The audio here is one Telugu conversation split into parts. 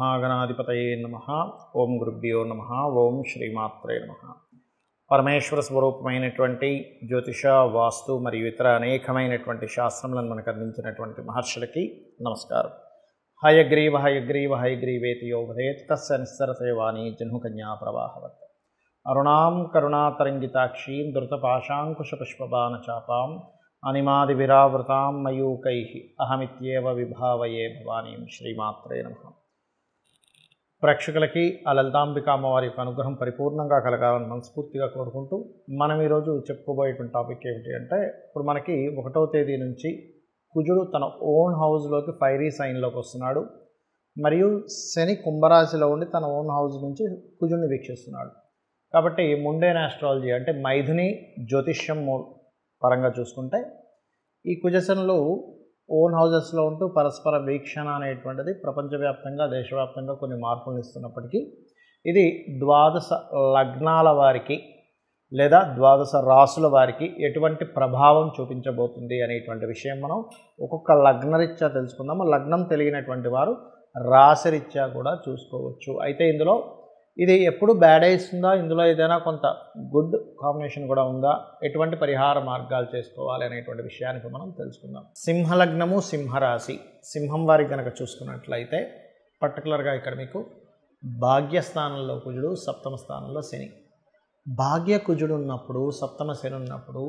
మహాగణాధిపతయే నమః. ఓం గురుభ్యో నమః. ఓం శ్రీమాత్రే నమః. పరమేశ్వర స్వరూపమైనటువంటి జ్యోతిష, వాస్తు మరియు ఇతర అనేకమైనటువంటి శాస్త్రములను మనకు అందించినటువంటి మహర్షులకి నమస్కారం. హయగ్రీవ హయగ్రీవ హయగ్రీవేతి యోగదేత్ తస్య నిస్సరతే వాణి జహ్నుకన్యా ప్రవాహవత్. అరుణాం కరుణాతరంగితాక్షీం ధృతపాశాంకుశపుష్పబాణచాపాం అనిమాదివిరావృతాం మయూకైః అహమిత్యేవ విభావయే భవానీం. శ్రీమాత్రే నమః. ప్రేక్షకులకి ఆ లలితాంబిక అమ్మవారి యొక్క అనుగ్రహం పరిపూర్ణంగా కలగాలని మనస్ఫూర్తిగా కోరుకుంటూ మనం ఈరోజు చెప్పుకోబోయేటువంటి టాపిక్ ఏమిటి అంటే, ఇప్పుడు మనకి 1వ తేదీ నుంచి కుజుడు తన ఓన్ హౌస్లోకి ఫైరీ సైన్లోకి వస్తున్నాడు. మరియు శని కుంభరాశిలో ఉండి తన ఓన్ హౌస్ నుంచి కుజుడిని వీక్షిస్తున్నాడు. కాబట్టి ముండేన్ ఆస్ట్రాలజీ అంటే మైథుని జ్యోతిష్యం పరంగా చూసుకుంటే ఈ కుజశనులు ఓన్ హౌజెస్లో ఉంటూ పరస్పర వీక్షణ అనేటువంటిది ప్రపంచవ్యాప్తంగా దేశవ్యాప్తంగా కొన్ని మార్పులు ఇస్తున్నప్పటికీ ఇది 12 లగ్నాల వారికి లేదా 12 రాసుల వారికి ఎటువంటి ప్రభావం చూపించబోతుంది అనేటువంటి విషయం మనం ఒక్కొక్క లగ్నరీత్యా తెలుసుకుందాము. లగ్నం తెలియనటువంటి వారు రాశిరీత్యా కూడా చూసుకోవచ్చు. అయితే ఇందులో ఇది ఎప్పుడు బ్యాడ్ ఇస్తుందా, ఇందులో ఏదైనా కొంత గుడ్ కాంబినేషన్ కూడా ఉందా, ఎటువంటి పరిహార మార్గాలు చేసుకోవాలి అనేటువంటి విషయానికి మనం తెలుసుకుందాం. సింహలగ్నము, సింహరాశి. సింహం వారికి కనుక చూసుకున్నట్లయితే పర్టికులర్గా ఇక్కడ మీకు భాగ్యస్థానంలో కుజుడు, సప్తమ స్థానంలో శని. భాగ్య కుజుడు ఉన్నప్పుడు, సప్తమ శని ఉన్నప్పుడు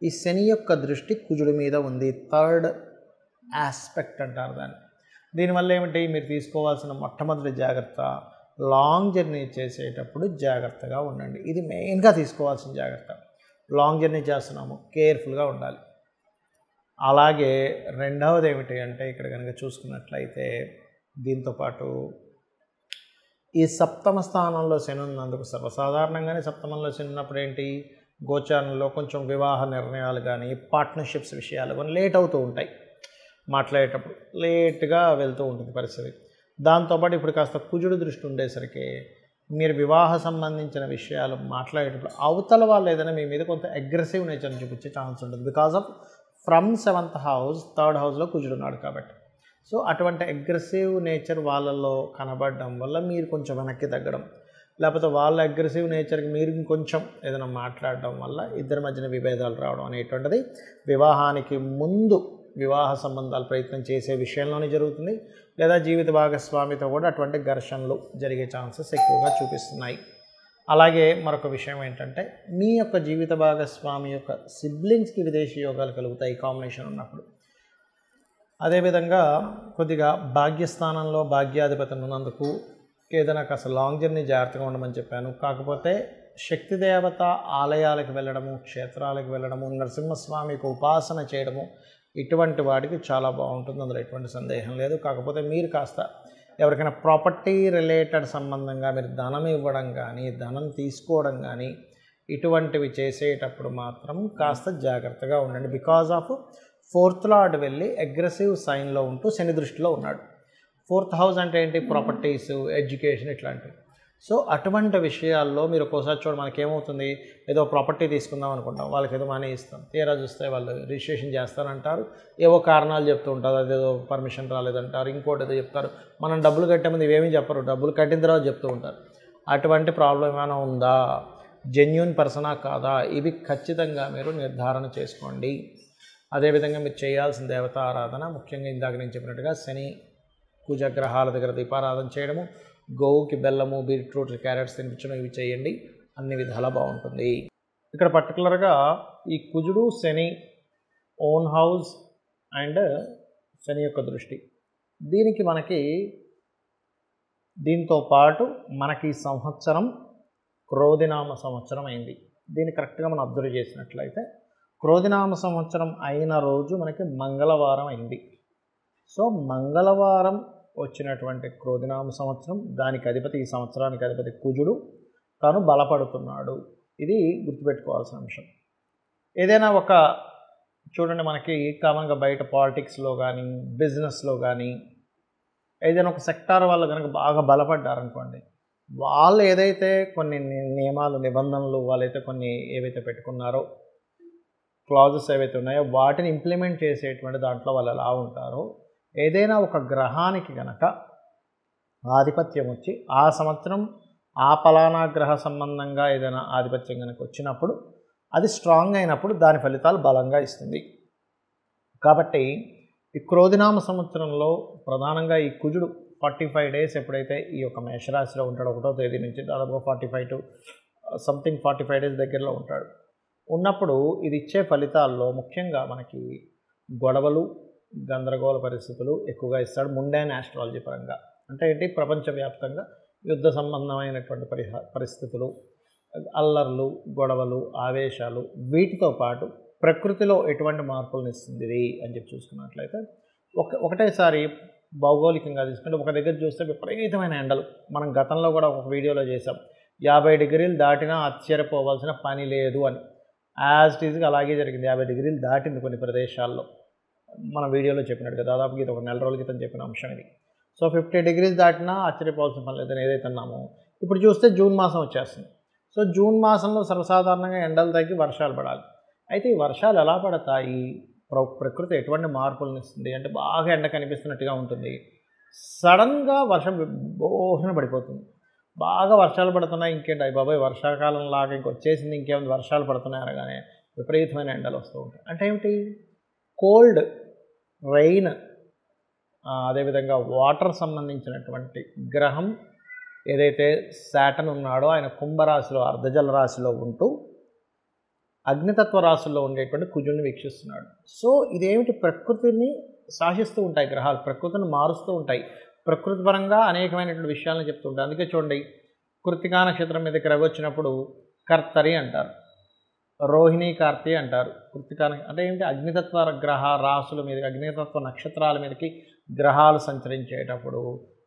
ఈ శని యొక్క దృష్టి కుజుడి మీద ఉంది. థర్డ్ ఆస్పెక్ట్ అంటారు దాన్ని. దీనివల్ల ఏమిటి, మీరు తీసుకోవాల్సిన మొట్టమొదటి జాగ్రత్త, లాంగ్ జర్నీ చేసేటప్పుడు జాగ్రత్తగా ఉండండి. ఇది మెయిన్గా తీసుకోవాల్సిన జాగ్రత్త. లాంగ్ జర్నీ చేస్తున్నాము, కేర్ఫుల్గా ఉండాలి. అలాగే రెండవది ఏమిటి అంటే, ఇక్కడ కనుక చూసుకున్నట్లయితే దీంతోపాటు ఈ సప్తమ స్థానంలో శని ఉన్నందుకు సర్వసాధారణంగానే సప్తమంలో శని ఉన్నప్పుడు ఏంటి, గోచారంలో కొంచెం వివాహ నిర్ణయాలు కానీ పార్ట్నర్షిప్స్ విషయాలు కానీ లేట్ అవుతూ ఉంటాయి. మాట్లాడేటప్పుడు లేట్గా వెళ్తూ ఉంటుంది పరిస్థితి. దాంతోపాటు ఇప్పుడు కాస్త కుజుడు దృష్టి ఉండేసరికి మీరు వివాహ సంబంధించిన విషయాలు మాట్లాడేటప్పుడు అవతల వాళ్ళు ఏదైనా మీ మీద కొంత అగ్రెసివ్ నేచర్ని చూపించే ఛాన్స్ ఉంటుంది. Because of from 7th house 3rd హౌస్లో కుజుడు ఉన్నాడు కాబట్టి. సో అటువంటి అగ్రెసివ్ నేచర్ వాళ్ళల్లో కనబడడం వల్ల మీరు కొంచెం వెనక్కి తగ్గడం, లేకపోతే వాళ్ళ అగ్రెసివ్ నేచర్కి మీరు కొంచెం ఏదైనా మాట్లాడడం వల్ల ఇద్దరి మధ్యన విభేదాలు రావడం అనేటువంటిది వివాహానికి ముందు వివాహ సంబంధాలు ప్రయత్నం చేసే విషయంలోనే జరుగుతుంది. లేదా జీవిత భాగస్వామితో కూడా అటువంటి ఘర్షణలు జరిగే ఛాన్సెస్ ఎక్కువగా చూపిస్తున్నాయి. అలాగే మరొక విషయం ఏంటంటే, మీ యొక్క జీవిత భాగస్వామి యొక్క సిబ్లింగ్స్కి విదేశీ యోగాలు కలుగుతాయి ఈ కాంబినేషన్ ఉన్నప్పుడు. అదేవిధంగా కొద్దిగా భాగ్యస్థానంలో భాగ్యాధిపతి ఉన్నందుకు ఏదైనా కాస్త లాంగ్ జర్నీ జాగ్రత్తగా ఉండమని చెప్పాను. కాకపోతే శక్తి దేవత ఆలయాలకు వెళ్ళడము, క్షేత్రాలకు వెళ్ళడము, నరసింహస్వామికి ఉపాసన చేయడము, ఇటువంటి వాటికి చాలా బాగుంటుంది. అందులో ఎటువంటి సందేహం లేదు. కాకపోతే మీరు కాస్త ఎవరికైనా ప్రాపర్టీ రిలేటెడ్ సంబంధంగా మీరు ధనం ఇవ్వడం కానీ ధనం తీసుకోవడం కానీ ఇటువంటివి చేసేటప్పుడు మాత్రం కాస్త జాగ్రత్తగా ఉండండి. బికాజ్ ఆఫ్ 4th లార్డ్ వెళ్ళి అగ్రెసివ్ సైన్లో ఉంటూ శని దృష్టిలో ఉన్నాడు. 4th హౌస్ అంటే ఏంటి, ప్రాపర్టీస్, ఎడ్యుకేషన్ ఇట్లాంటివి. సో అటువంటి విషయాల్లో మీరు ఒక్కోసారి చూడ మనకేమవుతుంది, ఏదో ప్రాపర్టీ తీసుకుందాం అనుకుంటాం, వాళ్ళకి ఏదో మనీ ఇస్తాం, తీరా చూస్తే వాళ్ళు రిజిస్ట్రేషన్ చేస్తారంటారు, ఏవో కారణాలు చెప్తూ ఉంటారు, అదేదో పర్మిషన్ రాలేదంటారు, ఇంకోటి ఏదో చెప్తారు. మనం డబ్బులు కట్టే ముందు ఇవేమీ చెప్పరు, డబ్బులు కట్టిన తర్వాత చెప్తూ ఉంటారు. అటువంటి ప్రాబ్లం ఏమైనా ఉందా, జెన్యూన్ పర్సనా కాదా, ఇవి ఖచ్చితంగా మీరు నిర్ధారణ చేసుకోండి. అదేవిధంగా మీరు చేయాల్సిన దేవతా ఆరాధన, ముఖ్యంగా ఇందాక నేను చెప్పినట్టుగా శని కుజగ్రహాల దగ్గర దీపారాధన చేయడము, గోవుకి బెల్లము, బీట్రూట్, క్యారెట్స్ తినిపించడం, ఇవి చేయండి. అన్ని విధాలా బాగుంటుంది. ఇక్కడ పర్టికులర్గా ఈ కుజుడు శని ఓన్ హౌస్ అండ్ శని యొక్క దృష్టి, దీనికి మనకి దీంతో పాటు మనకి సంవత్సరం క్రోధినామ సంవత్సరం అయింది. దీన్ని కరెక్ట్గా మనం అబ్జర్వ్ చేసినట్లయితే క్రోధినామ సంవత్సరం అయిన రోజు మనకి మంగళవారం అయింది. సో మంగళవారం వచ్చినటువంటి క్రోధినామ సంవత్సరం, దానికి అధిపతి, ఈ సంవత్సరానికి అధిపతి కుజుడు, తాను బలపడుతున్నాడు. ఇది గుర్తుపెట్టుకోవాల్సిన అంశం. ఏదైనా ఒక చూడండి, మనకి కామన్గా బయట పాలిటిక్స్లో కానీ బిజినెస్లో కానీ ఏదైనా ఒక సెక్టార్ వాళ్ళు కనుక బాగా బలపడ్డారనుకోండి, వాళ్ళు ఏదైతే కొన్ని నియమాలు, నిబంధనలు వాళ్ళైతే కొన్ని ఏవైతే పెట్టుకున్నారో, క్లాజెస్ ఏవైతే ఉన్నాయో వాటిని ఇంప్లిమెంట్ చేసేటువంటి దాంట్లో వాళ్ళు ఎలా ఉంటారో, ఏదైనా ఒక గ్రహానికి కనుక ఆధిపత్యం వచ్చి ఆ సంవత్సరం ఆ పలానా గ్రహ సంబంధంగా ఏదైనా ఆధిపత్యం కనుక వచ్చినప్పుడు అది స్ట్రాంగ్ అయినప్పుడు దాని ఫలితాలు బలంగా ఇస్తుంది. కాబట్టి ఈ క్రోధినామ సంవత్సరంలో ప్రధానంగా ఈ కుజుడు 45 డేస్ ఎప్పుడైతే ఈ యొక్క మేషరాశిలో ఉంటాడో 1వ తేదీ నుంచి దాదాపుగా 45 టు సంథింగ్ 45 డేస్ దగ్గరలో ఉంటాడు. ఉన్నప్పుడు ఇది ఇచ్చే ఫలితాల్లో ముఖ్యంగా మనకి గొడవలు, గందరగోళ పరిస్థితులు ఎక్కువగా ఇస్తాడు ముండైన్ ఆస్ట్రాలజీ పరంగా. అంటే ఏంటి, ప్రపంచవ్యాప్తంగా యుద్ధ సంబంధమైనటువంటి పరిస్థితులు, అల్లర్లు, గొడవలు, ఆవేశాలు, వీటితో పాటు ప్రకృతిలో ఎటువంటి మార్పులను ఇస్తుంది ఇది అని చెప్పి చూసుకున్నట్లయితే ఒకటేసారి భౌగోళికంగా తీసుకుంటే ఒక దగ్గర చూస్తే విపరీతమైన ఎండలు. మనం గతంలో కూడా ఒక వీడియోలో చేసాం, 50 డిగ్రీలు దాటినా ఆశ్చర్యపోవాల్సిన పని లేదు అని. యాజ్ ఇట్ ఈజ్గా అలాగే జరిగింది. 50 డిగ్రీలు దాటింది కొన్ని ప్రదేశాల్లో, మన వీడియోలో చెప్పినట్టుగా. దాదాపుగా ఇది ఒక నెల రోజుల క్రితం చెప్పిన అంశం ఇది. సో 50 డిగ్రీస్ దాటినా ఆశ్చర్యపోవాల్సిన పని లేదని ఏదైతే అన్నామో, ఇప్పుడు చూస్తే జూన్ మాసం వచ్చేస్తుంది. సో జూన్ మాసంలో సర్వసాధారణంగా ఎండలు తగ్గి వర్షాలు పడాలి. అయితే ఈ వర్షాలు ఎలా పడతాయి, ప్రకృతి ఎటువంటి మార్పులను ఇస్తుంది అంటే బాగా ఎండ కనిపిస్తున్నట్టుగా ఉంటుంది, సడన్గా వర్షం బోహన పడిపోతుంది. బాగా వర్షాలు పడుతున్నాయి, ఇంకేంటి అయ్య బాబాయ్ వర్షాకాలం లాగా ఇంకొచ్చేసింది, ఇంకేమైనా వర్షాలు పడుతున్నాయి అనగానే విపరీతమైన ఎండలు వస్తూ ఉంటాయి. అంటే ఏమిటి, కోల్డ్, రెయిన్, అదేవిధంగా వాటర్ సంబంధించినటువంటి గ్రహం ఏదైతే శాటర్న్ ఉన్నాడో ఆయన కుంభరాశిలో అర్ధజల రాశిలో ఉంటూ అగ్నితత్వ రాశుల్లో ఉండేటువంటి కుజుడిని వీక్షిస్తున్నాడు. సో ఇదేమిటి, ప్రకృతిని శాసిస్తూ ఉంటాయి గ్రహాలు, ప్రకృతిని మారుస్తూ ఉంటాయి, ప్రకృతి పరంగా అనేకమైనటువంటి విషయాలను చెప్తూ ఉంటాయి. అందుకే చూడండి, కృత్తికా నక్షత్రం మీదకి రవి వచ్చినప్పుడు కర్తరి అంటారు, రోహిణి కార్తీ అంటారు. కృత్తికా అంటే ఏంటి, అగ్నితత్వ గ్రహ రాశుల మీద, అగ్నితత్వ నక్షత్రాల మీదకి గ్రహాలు సంచరించేటప్పుడు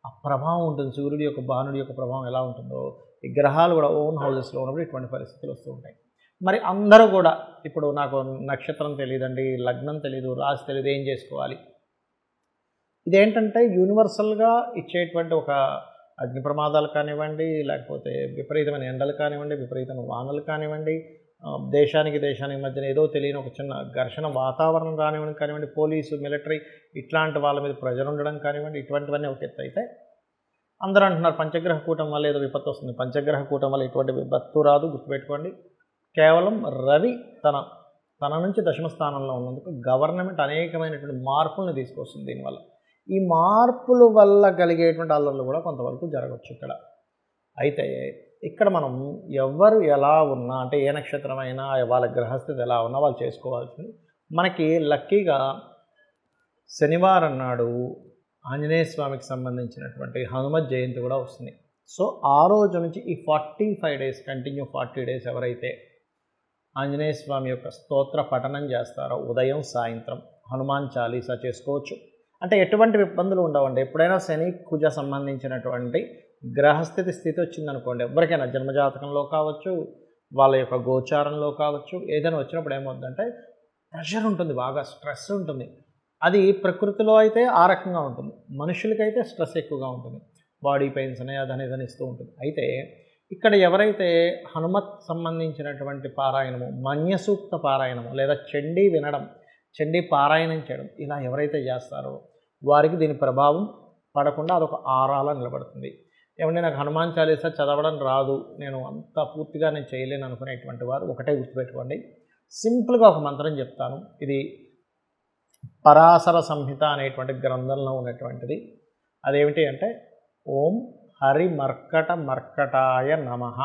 ఆ ప్రభావం ఉంటుంది. సూర్యుడి యొక్క, భానుడి యొక్క ప్రభావం ఎలా ఉంటుందో ఈ గ్రహాలు కూడా ఓన్ హౌజెస్లో ఉన్నప్పుడు ఇటువంటి పరిస్థితులు వస్తూ ఉంటాయి. మరి అందరూ కూడా ఇప్పుడు నాకు నక్షత్రం తెలియదండి, లగ్నం తెలియదు, రాశి తెలియదు, ఏం చేసుకోవాలి? ఇదేంటంటే యూనివర్సల్గా ఇచ్చేటువంటి ఒక అగ్ని ప్రమాదాలు కానివ్వండి, లేకపోతే విపరీతమైన ఎండలు కానివ్వండి, విపరీతమైన వానలు కానివ్వండి, దేశానికి మధ్యన ఏదో తెలియని ఒక చిన్న ఘర్షణ వాతావరణం కానివ్వండి, పోలీసు, మిలిటరీ ఇట్లాంటి వాళ్ళ మీద ప్రెజర్ ఉండడం కానివ్వండి, ఇటువంటివన్నీ ఒక ఎత్తు అయితే అందరూ అంటున్నారు పంచగ్రహ కూటం వల్ల ఏదో విపత్తు వస్తుంది. పంచగ్రహ కూటం వల్ల ఎటువంటి విపత్తు రాదు, గుర్తుపెట్టుకోండి. కేవలం రవి తన నుంచి దశమ స్థానంలో ఉన్నందుకు గవర్నమెంట్ అనేకమైనటువంటి మార్పులను తీసుకొస్తుంది. దీనివల్ల ఈ మార్పుల వల్ల కలిగేటువంటి అల్లర్లు కూడా కొంతవరకు జరగవచ్చు ఇక్కడ. అయితే ఇక్కడ మనం ఎవరు ఎలా ఉన్నా, అంటే ఏ నక్షత్రమైనా వాళ్ళ గ్రహస్థితి ఎలా ఉన్నా వాళ్ళు చేసుకోవాల్సింది. మనకి లక్కీగా శనివారం నాడు ఆంజనేయ స్వామికి సంబంధించినటువంటి హనుమత్ జయంతి కూడా వస్తుంది. సో ఆ రోజు నుంచి ఈ 45 డేస్ కంటిన్యూ 40 డేస్ ఎవరైతే ఆంజనేయ స్వామి యొక్క స్తోత్ర పఠనం చేస్తారో ఉదయం సాయంత్రం హనుమాన్ చాలీసా చేసుకోవచ్చు. అంటే ఎటువంటి ఇబ్బందులు ఉండవండి. ఎప్పుడైనా శని కుజ సంబంధించినటువంటి గ్రహస్థితి వచ్చిందనుకోండి, ఎవరికైనా జన్మజాతకంలో కావచ్చు, వాళ్ళ యొక్క గోచారంలో కావచ్చు, ఏదైనా వచ్చినప్పుడు ఏమవుతుందంటే ప్రెషర్ ఉంటుంది, బాగా స్ట్రెస్ ఉంటుంది. అది ప్రకృతిలో అయితే ఆ రకంగా ఉంటుంది, మనుషులకైతే స్ట్రెస్ ఎక్కువగా ఉంటుంది, బాడీ పెయిన్స్ అని అదని ఇదని ఇస్తూ ఉంటుంది. అయితే ఇక్కడ ఎవరైతే హనుమత్ సంబంధించినటువంటి పారాయణము, మన్యసూక్త పారాయణము లేదా చండీ వినడం, చండీ పారాయణం చేయడం ఇలా ఎవరైతే చేస్తారో వారికి దీని ప్రభావం పడకుండా అదొక ఆరాలా నిలబడుతుంది. ఏమంటే నాకు హనుమాన్ చాలీసా చదవడం రాదు, నేను అంత పూర్తిగా నేను చేయలేను అనుకునేటువంటి వారు ఒకటే గుర్తుపెట్టుకోండి, సింపుల్గా ఒక మంత్రం చెప్తాను. ఇది పరాశర సంహిత అనేటువంటి గ్రంథంలో ఉన్నటువంటిది. అదేమిటి అంటే ఓం హరి మర్కటాయ నమః.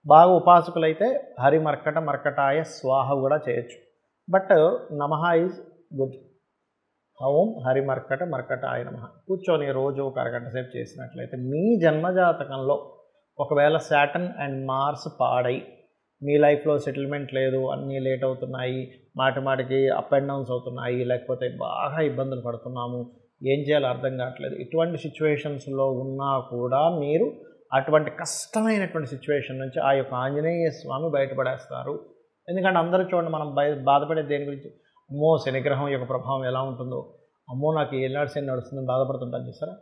బాగా ఉపాసకులైతే హరి మర్కటాయ స్వాహ కూడా చేయొచ్చు, బట్ నమః ఈజ్ గుడ్. ఓం హరి మర్కటాయ నమః కూర్చొని రోజు ఒక అరగంట సేపు చేసినట్లయితే మీ జన్మజాతకంలో ఒకవేళ శాటర్న్ అండ్ మార్స్ పాడై మీ లైఫ్లో సెటిల్మెంట్ లేదు, అన్నీ లేట్ అవుతున్నాయి, మాటికి అప్ అండ్ డౌన్స్ అవుతున్నాయి, లేకపోతే బాగా ఇబ్బందులు పడుతున్నాము, ఏం చేయాలో అర్థం కావట్లేదు, ఇటువంటి సిచ్యువేషన్స్లో ఉన్నా కూడా మీరు అటువంటి కష్టమైనటువంటి సిచ్యువేషన్ నుంచి ఆ యొక్క ఆంజనేయ స్వామి బయటపడేస్తారు. ఎందుకంటే అందరూ చూడండి, మనం బాధపడే దేని గురించి, అమ్మో శనిగ్రహం యొక్క ప్రభావం ఎలా ఉంటుందో, అమ్మో నాకు ఏనాడు శని నడుస్తుందని బాధపడుతుంటాను చూసారా.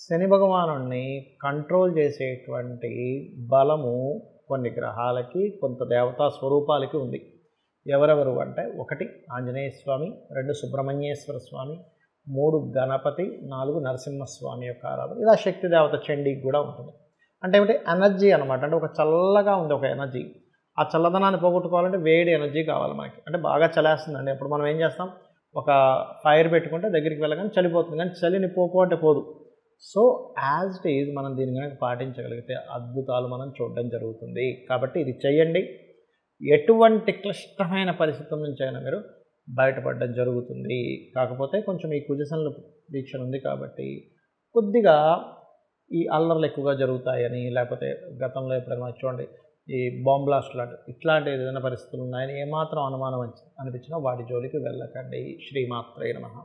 శని భగవానుడిని కంట్రోల్ చేసేటువంటి బలము కొన్ని గ్రహాలకి, కొంత దేవతా స్వరూపాలకి ఉంది. ఎవరెవరు అంటే 1 ఆంజనేయ స్వామి, 2 సుబ్రహ్మణ్యేశ్వర స్వామి, 3 గణపతి, 4 నరసింహస్వామి యొక్క ఆరాధన. ఇలా శక్తి దేవత చండీకి కూడా ఉంటుంది. అంటే ఏమిటి ఎనర్జీ అనమాట. అంటే ఒక చల్లగా ఉంది ఒక ఎనర్జీ. ఆ చల్లదనాన్ని పోగొట్టుకోవాలంటే వేడి ఎనర్జీ కావాలి మనకి. అంటే బాగా చలేస్తుందండి. అప్పుడు మనం ఏం చేస్తాం, ఒక ఫైర్ పెట్టుకుంటే దగ్గరికి వెళ్ళగానే చలిపోతుంది, కానీ చలిని పోకు అంటే పోదు. సో యాజ్ ఇట్ ఈజ్ మనం దీన్ని కనుక పాటించగలిగితే అద్భుతాలు మనం చూడడం జరుగుతుంది. కాబట్టి ఇది చేయండి. ఎటువంటి క్లిష్టమైన పరిస్థితుల నుంచి అయినా మీరు బయటపడడం జరుగుతుంది. కాకపోతే కొంచెం ఈ కుజశనుల వీక్షణ ఉంది కాబట్టి కొద్దిగా ఈ అల్లర్లు ఎక్కువగా జరుగుతాయని, లేకపోతే గతంలో ఎప్పుడైనా చూడండి ఈ బాంబ్ బ్లాస్ట్ ఇట్లాంటి ఏదైనా పరిస్థితులు ఉన్నాయని ఏమాత్రం అనుమానం అనిపించినా వాటి జోలికి వెళ్ళకండి. శ్రీమాత్రే నమః.